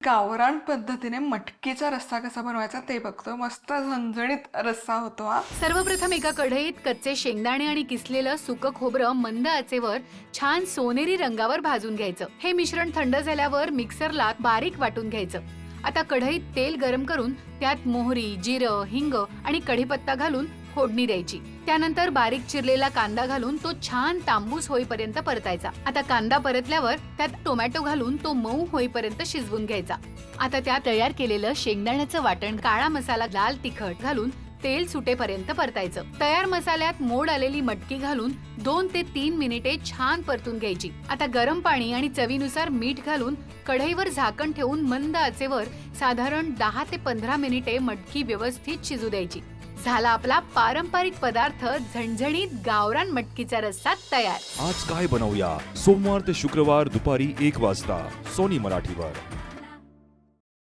गावरान पद्धतीने मटकीचा रस्सा कसा बनवायचा ते बघतो. मस्त झणझणीत रस्सा होतो हा. सर्वप्रथम एका कढईत कच्चे शेंगदाणे आणि किसलेलं सुकं खोबरं मंद आचेवर छान सोनेरी रंगावर भाजून घ्यायचं. हे मिश्रण थंड झाल्यावर मिक्सरला बारीक वाटून घ्यायचं. आता कढईत तेल गरम करून त्यात मोहरी, जिरं, हिंग आणि कढीपत्ता घालून फोडणी द्यायची. त्यानंतर बारीक चिरलेला कांदा घालून तो छान तांबूस होईपर्यंत परतायचा. आता कांदा परतल्यावर त्यात टोमॅटो घालून तो मऊ होईपर्यंत शिजवून घ्यायचा. आता त्यात तयार केलेलं शेंगदाण्याचं वाटण, काळा मसाला, लाल तिखट घालून तेल सुटेपर्यंत परतायचं. तयार मसाल्यात मोड आलेली मटकी घालून 2 ते 3 मिनिटे छान परतून घ्यायची. आता गरम पाणी आणि चवीनुसार मीठ घालून कढईवर झाकण ठेवून मंद आचेवर साधारण 10 ते 15 मिनिटे मटकी व्यवस्थित शिजू द्यायची. झाला आपला पारंपरिक पदार्थ झणझणीत गावरान मटकीचा रस्सा तयार. आज काय बनवूया? सोमवार ते शुक्रवार दुपारी 1 वाजता सोनी मराठीवर.